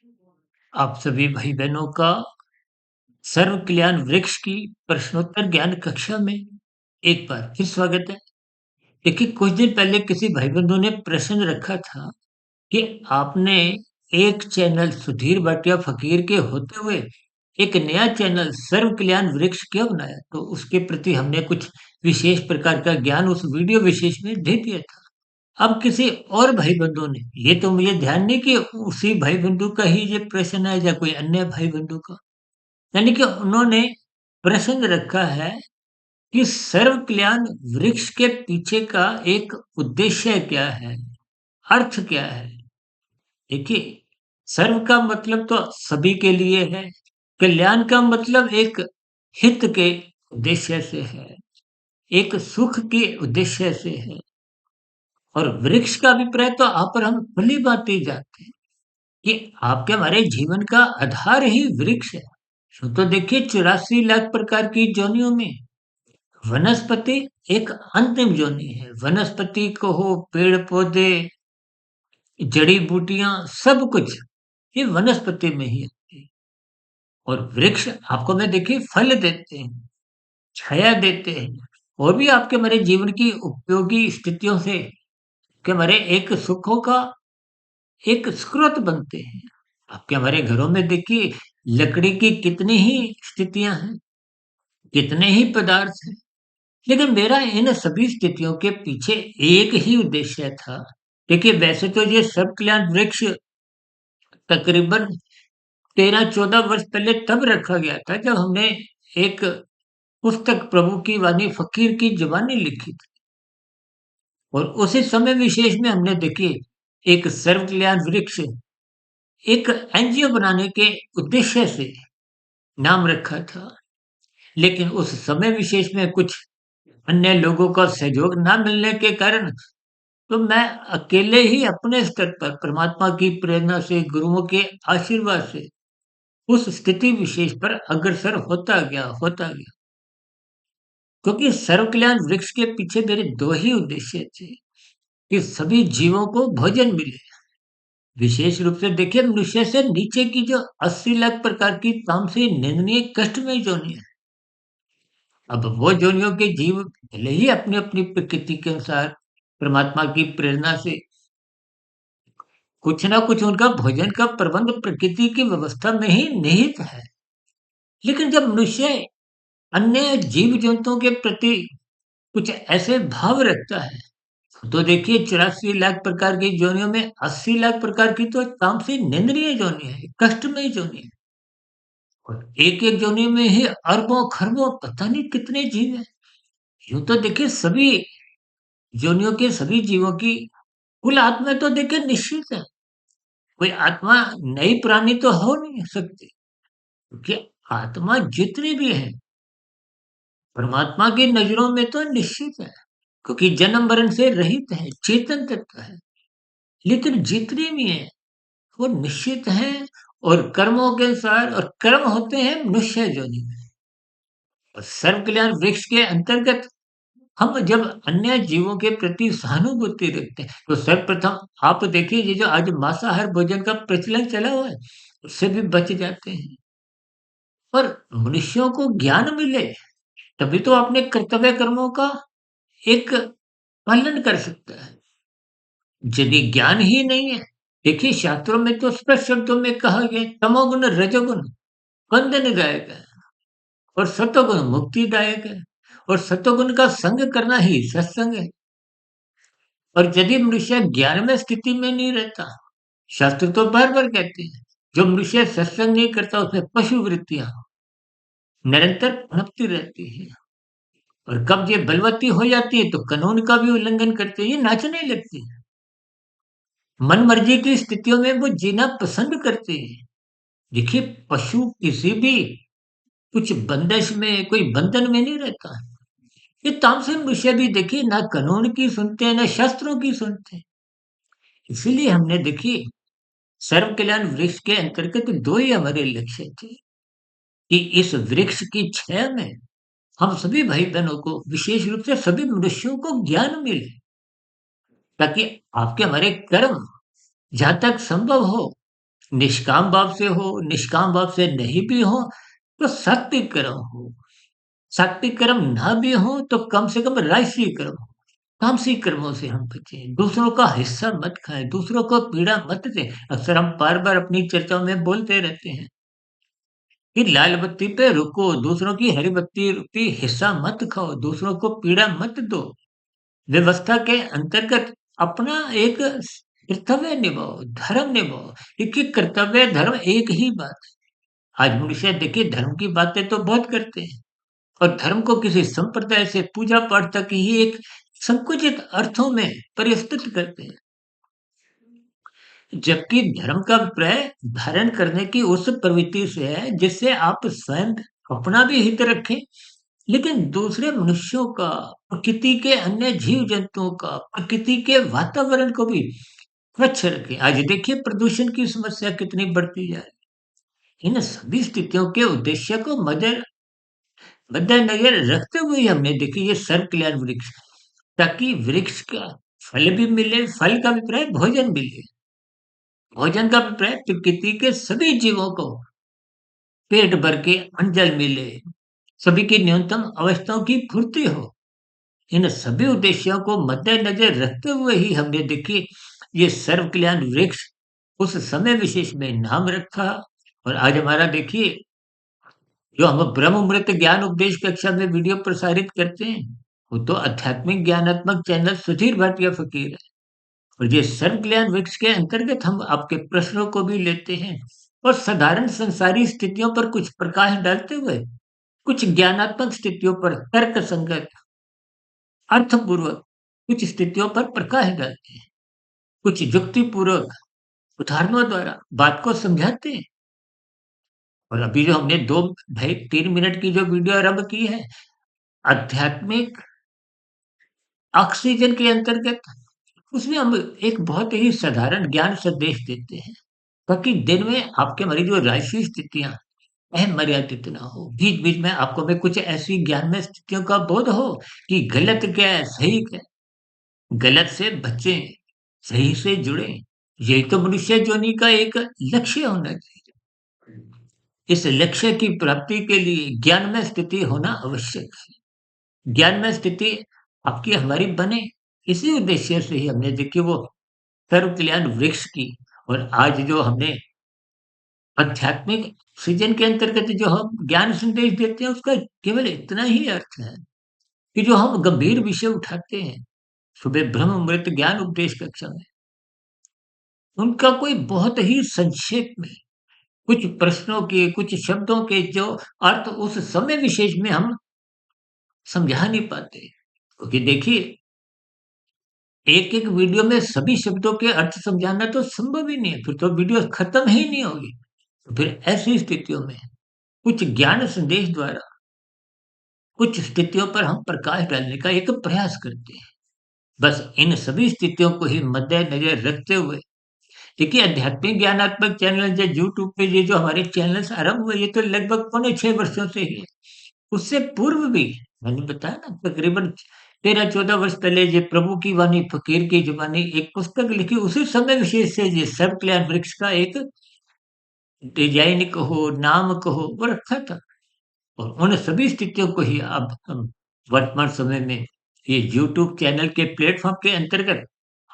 आप सभी भाई बहनों का सर्व कल्याण वृक्ष की प्रश्नोत्तर ज्ञान कक्षा में एक बार फिर स्वागत है। देखिए, कुछ दिन पहले किसी भाई बंधु ने प्रश्न रखा था कि आपने एक चैनल सुधीर भाटिया फकीर के होते हुए एक नया चैनल सर्व कल्याण वृक्ष क्यों बनाया? तो उसके प्रति हमने कुछ विशेष प्रकार का ज्ञान उस वीडियो विशेष में दे दिया था। अब किसी और भाई बंधु ने, ये तो मुझे ध्यान नहीं कि उसी भाई बंधु का ही ये प्रश्न है या कोई अन्य भाई बंधु का, यानी कि उन्होंने प्रश्न रखा है कि सर्व कल्याण वृक्ष के पीछे का एक उद्देश्य क्या है, अर्थ क्या है। देखिए, सर्व का मतलब तो सभी के लिए है, कल्याण का मतलब एक हित के उद्देश्य से है, एक सुख के उद्देश्य से है। और वृक्ष का अभिप्राय तो आप पर हम भली बात जाते हैं कि आपके हमारे जीवन का आधार ही वृक्ष है। तो देखिए, 84 लाख प्रकार की जोनियों में वनस्पति एक अंतिम जोनी है। वनस्पति को हो, पेड़ पौधे, जड़ी बूटियां, सब कुछ ये वनस्पति में ही आती है। और वृक्ष आपको मैं देखिए फल देते हैं, छाया देते हैं, और भी आपके हमारे जीवन की उपयोगी स्थितियों से के हमारे एक सुखों का एक स्रोत बनते हैं। आपके हमारे घरों में देखिए लकड़ी की कितनी ही स्थितियां हैं, कितने ही पदार्थ हैं, लेकिन मेरा इन सभी स्थितियों के पीछे एक ही उद्देश्य था। देखिए, वैसे तो ये सब कल्याण वृक्ष तकरीबन 13-14 वर्ष पहले तब रखा गया था जब हमने एक पुस्तक प्रभु की वाणी फकीर की जुबानी लिखी थी। और उसी समय विशेष में हमने देखिए एक सर्व कल्याण वृक्ष एक एनजीओ बनाने के उद्देश्य से नाम रखा था। लेकिन उस समय विशेष में कुछ अन्य लोगों का सहयोग ना मिलने के कारण तो मैं अकेले ही अपने स्तर पर परमात्मा की प्रेरणा से, गुरुओं के आशीर्वाद से उस स्थिति विशेष पर अग्रसर होता गया। क्योंकि सर्व कल्याण वृक्ष के पीछे मेरे दो ही उद्देश्य थे कि सभी जीवों को भोजन मिले। विशेष रूप से देखिए, मनुष्य से नीचे की जो 80 लाख प्रकार की तामसी निंदनीय कष्टमय जोनियां हैं, अब वो जोनियों के जीव भले ही अपनी अपनी प्रकृति के अनुसार परमात्मा की प्रेरणा से कुछ ना कुछ उनका भोजन का प्रबंध प्रकृति की व्यवस्था में ही निहित है। लेकिन जब मनुष्य अन्य जीव जंतुओं के प्रति कुछ ऐसे भाव रखता है, तो देखिए 84 लाख प्रकार की जोनियों में 80 लाख प्रकार की तो तामसी निंदनीय जोनि है, कष्टमय जोनि है। और एक एक जोनि में ही अरबों खरबों पता नहीं कितने जीव हैं। यूं तो देखिए सभी जोनियों के सभी जीवों की कुल आत्मा तो देखिए निश्चित है। कोई आत्मा नई प्राणी तो हो नहीं सकती, क्योंकि आत्मा जितनी भी है परमात्मा की नजरों में तो निश्चित है, क्योंकि जन्म मरण से रहित है, चेतन तत्व है। लेकिन जितनी भी है वो निश्चित है, और कर्मों के अनुसार, और कर्म होते हैं मनुष्य योनि में। और सर्व कल्याण वृक्ष के अंतर्गत हम जब अन्य जीवों के प्रति सहानुभूति रखते हैं, तो सर्वप्रथम आप देखिए ये जो आज मांसाहार भोजन का प्रचलन चला हुआ है, उससे भी बच जाते हैं। और मनुष्यों को ज्ञान मिले तभी तो अपने कर्तव्य कर्मों का एक पालन कर सकता है। यदि ज्ञान ही नहीं है, देखिए शास्त्रों में तो स्पष्ट शब्दों में कहा गया तमोगुण रजोगुण बंधनदायक है, और सतोगुण मुक्तिदायक है, और सतोगुण का संग करना ही सत्संग है। और यदि मनुष्य ज्ञान में स्थिति में नहीं रहता, शास्त्र तो बार बार कहते हैं जो मनुष्य सत्संग नहीं करता उसमें पशु वृत्तियां निरंतर पनपती रहती है। और कब ये बलवती हो जाती है तो कानून का भी उल्लंघन करते हैं, ये नाचने लगती है। मन मर्जी की स्थितियों में वो जीना पसंद करते हैं। देखिए, पशु किसी भी कुछ बंदिश में, कोई बंधन में नहीं रहता। ये तामसिक मनुष्य भी देखिए ना कानून की सुनते हैं ना शास्त्रों की सुनते हैं। इसीलिए हमने देखिए सर्व कल्याण वृक्ष के अंतर्गत दो ही हमारे लक्ष्य थे कि इस वृक्ष की छाया में हम सभी भाई बहनों को, विशेष रूप से सभी मनुष्यों को ज्ञान मिले, ताकि आपके हमारे कर्म जहां तक संभव हो निष्काम भाव से हो, निष्काम भाव से नहीं भी हो, तो सात्विक कर्म हो। सात्विक कर्म ना भी हो तो कम से कम राजसी कर्म हो। तामसिक कर्मों से हम बचें, दूसरों का हिस्सा मत खाएं, दूसरों को पीड़ा मत दें। अक्सर हम बार बार अपनी चर्चाओं में बोलते रहते हैं कि लाल बत्ती पे रुको, दूसरों की हरी बत्ती रुपी हिस्सा मत खाओ, दूसरों को पीड़ा मत दो। व्यवस्था के अंतर्गत अपना एक कर्तव्य निभाओ, धर्म निभाओ। देखिए, कर्तव्य धर्म एक ही बात है। आज मनुष्य देखिए धर्म की बातें तो बहुत करते हैं और धर्म को किसी संप्रदाय से पूजा पाठ तक ही एक संकुचित अर्थों में परिष्कृत करते हैं। जबकि धर्म का अभिप्राय धारण करने की उस प्रवृत्ति से है जिससे आप स्वयं अपना भी हित रखें, लेकिन दूसरे मनुष्यों का, प्रकृति के अन्य जीव जंतुओं का, प्रकृति के वातावरण को भी स्वच्छ रखें। आज देखिए प्रदूषण की समस्या कितनी बढ़ती जा रही है। इन सभी स्थितियों के उद्देश्य को मद्देनजर रखते हुए हमने देखिए ये सर्व कल्याण वृक्ष, ताकि वृक्ष का फल भी मिले, फल का अभिप्राय भोजन मिले, भोजन का अभिप्राय प्रकृति के सभी जीवों को पेट भर के अन्न जल मिले, सभी की न्यूनतम अवस्थाओं की पूर्ति हो। इन सभी उद्देश्यों को मद्देनजर रखते हुए ही हमने देखिए ये सर्व कल्याण वृक्ष उस समय विशेष में नाम रखा। और आज हमारा देखिए जो हम ब्रह्म मुहूर्त ज्ञान उपदेश कक्षा में वीडियो प्रसारित करते हैं, वो तो आध्यात्मिक ज्ञानात्मक चैनल सुधीर भाटिया फकीर है। और ये सर्व कल्याण वृक्ष के अंतर्गत हम आपके प्रश्नों को भी लेते हैं और साधारण संसारी स्थितियों पर कुछ प्रकाश डालते हुए कुछ ज्ञानात्मक स्थितियों पर तर्क संगत, अर्थपूर्वक कुछ स्थितियों पर प्रकाश डालते हैं, कुछ युक्तिपूर्वक उदाहरणों द्वारा बात को समझाते हैं। और अभी जो हमने 2 ढाई 3 मिनट की जो वीडियो आरंभ की है, आध्यात्मिक ऑक्सीजन के अंतर्गत, उसमें हम एक बहुत ही साधारण ज्ञान संदेश देते हैं, ताकि दिन में आपके हमारी जो राजसी स्थितियाँ अमर्यादित ना हो। बीच-बीच में आपको में कुछ ऐसी ज्ञानमय स्थितियों का बोध हो कि गलत क्या है, सही क्या है। गलत से बचें, सही से जुड़ें। यही तो मनुष्य जोनि का एक लक्ष्य होना चाहिए। इस लक्ष्य की प्राप्ति के लिए ज्ञानमय स्थिति होना आवश्यक है। ज्ञानमय स्थिति आपकी हमारी बने, इसी उद्देश्य से ही हमने देखिए वो सर्व कल्याण वृक्ष की। और आज जो हमने आध्यात्मिक सृजन के अंतर्गत जो हम ज्ञान संदेश देते हैं, उसका केवल इतना ही अर्थ है कि जो हम गंभीर विषय उठाते हैं सुबह ब्रह्म मुहूर्त ज्ञान उपदेश कक्षा में, उनका कोई बहुत ही संक्षेप में कुछ प्रश्नों के, कुछ शब्दों के जो अर्थ उस समय विशेष में हम समझा नहीं पाते। क्योंकि देखिए एक-एक वीडियो में सभी शब्दों के अर्थ समझाना तो संभव ही नहीं है, फिर तो वीडियो खत्म ही नहीं होगी। तो फिर ऐसी स्थितियों में कुछ ज्ञान संदेश द्वारा कुछ स्थितियों पर हम प्रकाश डालने का एक प्रयास करते हैं। बस इन सभी स्थितियों को ही मद्देनजर रखते हुए देखिए आध्यात्मिक ज्ञानात्मक चैनल जो यूट्यूब पे ये जो हमारे चैनल्स आरंभ हुए, ये तो लगभग पौने 6 वर्षों से ही है। उससे पूर्व भी मैंने बताया ना तकरीबन 13-14 वर्ष पहले ये प्रभु की वाणी फकीर की जुबानी एक पुस्तक लिखी, उसी समय विशेष से ये सर्व कल्याण वृक्ष का एक डिजाइन कहो, नाम कहो, वो रखा था। और उन सभी स्थितियों को ही अब हम वर्तमान समय में ये यूट्यूब चैनल के प्लेटफ़ॉर्म के अंतर्गत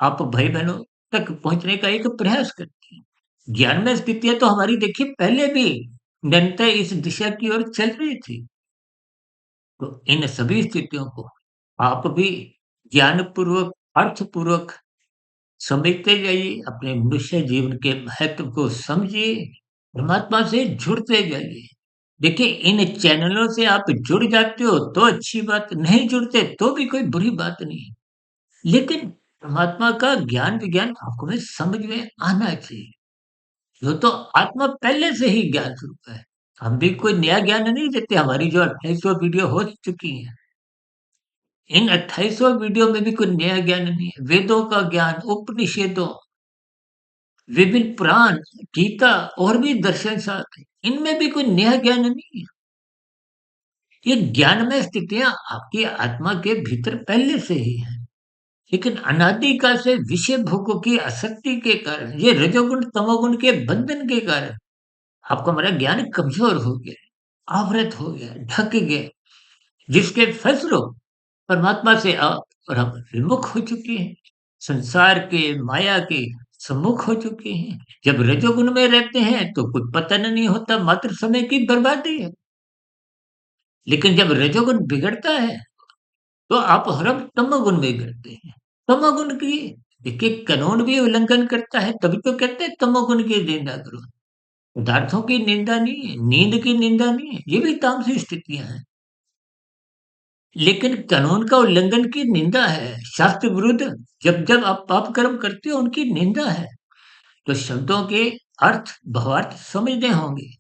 आप भाई-बहनों तक पहुँचने का एक प्रयास करते हैं। ज्ञान में स्थितियाँ तो हमारी देखिए पहले भी निरंतर इस दिशा की ओर चल रही थी। तो इन सभी स्थितियों को आप भी ज्ञानपूर्वक, अर्थपूर्वक समझते जाइए, अपने मनुष्य जीवन के महत्व को समझिए, परमात्मा से जुड़ते जाइए। देखिए, इन चैनलों से आप जुड़ जाते हो तो अच्छी बात, नहीं जुड़ते तो भी कोई बुरी बात नहीं है। लेकिन परमात्मा का ज्ञान-विज्ञान आपको में समझ में आना चाहिए। वो तो आत्मा पहले से ही ज्ञान स्वरूप है। हम भी कोई नया ज्ञान नहीं देते, हमारी जो 2800 वीडियो हो चुकी हैं। इन 2800 वीडियो में भी कोई नया ज्ञान नहीं है। वेदों का ज्ञान, उपनिषदों, विभिन्न पुराण, गीता और भी दर्शन शास्त्र, इनमें भी कोई नया ज्ञान नहीं है। ये ज्ञानमय स्थितियाँ आपकी आत्मा के भीतर पहले से ही हैं। लेकिन अनादिकाल से विषय भोगों की आसक्ति के कारण, ये रजोगुण तमोगुण के बंधन के कारण आपका हमारा ज्ञान कमजोर हो गया, आवृत हो गया, ढक गया, जिसके फलस्वरूप परमात्मा से आप और हम विमुख हो चुके हैं, संसार के, माया के सम्मुख हो चुके हैं। जब रजोगुण में रहते हैं तो कोई पतन नहीं होता, मात्र समय की बर्बादी है। लेकिन जब रजोगुण बिगड़ता है तो आप और हम तमोगुण में गिरते हैं। तमोगुण की देखिए कानून भी उल्लंघन करता है, तभी तो कहते हैं तमोगुण की निंदा करो। पदार्थों की निंदा नहीं है, नींद की निंदा नहीं है, ये भी तामसी स्थितियां हैं। लेकिन कानून का उल्लंघन की निंदा है, शास्त्र विरुद्ध जब जब आप पाप कर्म करते हो उनकी निंदा है। तो शब्दों के अर्थ भावार्थ समझने होंगे।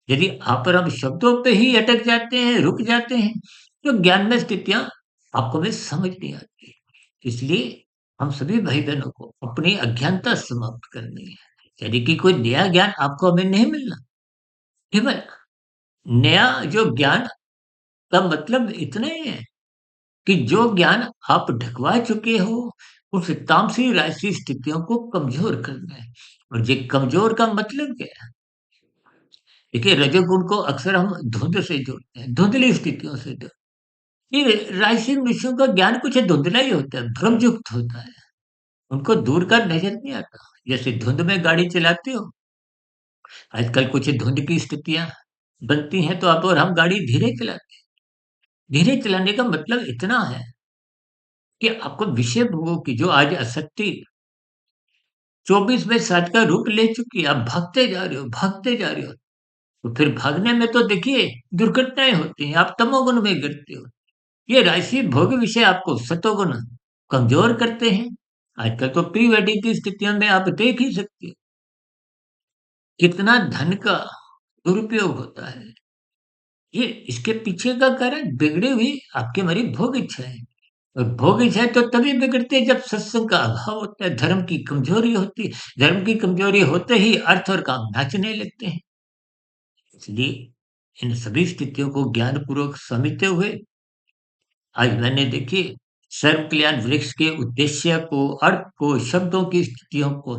यदि आप और हम शब्दों पे ही अटक जाते हैं, रुक जाते हैं, तो ज्ञान में स्थितियां आपको में समझ नहीं आती। इसलिए हम सभी भाई बहनों को अपनी अज्ञानता समाप्त करनी है, यानी कि कोई नया ज्ञान आपको हमें नहीं मिलना। केवल नया जो ज्ञान का मतलब इतना ही है कि जो ज्ञान आप ढकवा चुके हो, उस तामसी राजसी स्थितियों को कमजोर करना है। और ये कमजोर का मतलब क्या है? देखिए रजोगुण को अक्सर हम धुंध से जोड़ते हैं, धुंधली स्थितियों से ये राजसी विषयों का ज्ञान कुछ धुंधला ही होता है, भ्रमयुक्त होता है। उनको दूर का नजर नहीं आता। जैसे धुंध में गाड़ी चलाते हो, आजकल कुछ धुंध की स्थितियां बनती हैं तो आप और हम गाड़ी धीरे चलाते हैं। धीरे चलाने का मतलब इतना है कि आपको विषय भोगों की जो आज आसक्ति 24वें साल का रूप ले चुकी है, आप भागते जा रहे हो, भागते जा रहे हो। तो फिर भागने में तो देखिए दुर्घटनाएं होती हैं, आप तमोगुण में गिरते हो। ये राशि भोग विषय आपको सतोगुण कमजोर करते हैं। आजकल तो प्री वेडिंग की स्थितियों में आप देख ही सकते हो कितना धन का दुरुपयोग होता है। ये इसके पीछे का कारण बिगड़ी हुई आपकी हमारी भोग इच्छाएं। और भोग इच्छाएं तो तभी बिगड़ती है जब सत्संग का अभाव होता है, धर्म की कमजोरी होती है। धर्म की कमजोरी होते ही अर्थ और काम नाचने लगते हैं। इसलिए इन सभी स्थितियों को ज्ञान पूर्वक समझते हुए आज मैंने देखिए सर्व कल्याण वृक्ष के उद्देश्य को, अर्थ को, शब्दों की स्थितियों को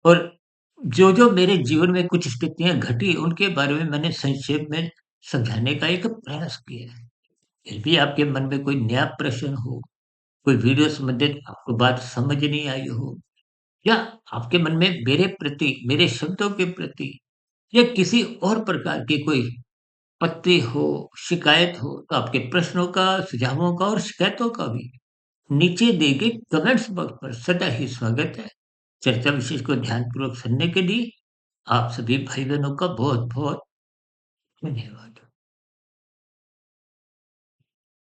और जो मेरे जीवन में कुछ स्थितियां घटी उनके बारे में मैंने संक्षेप में समझाने का एक प्रयास किया है। फिर भी आपके मन में कोई नया प्रश्न हो, कोई वीडियो संबंधित आपको बात समझ नहीं आई हो, या आपके मन में मेरे प्रति, मेरे शब्दों के प्रति या किसी और प्रकार की कोई आपत्ति हो, शिकायत हो, तो आपके प्रश्नों का, सुझावों का और शिकायतों का भी नीचे दिए गए कमेंट्स बॉक्स पर सदा ही स्वागत है। चर्चा विशेष को ध्यानपूर्वक सुनने के लिए आप सभी भाई बहनों का बहुत बहुत धन्यवाद।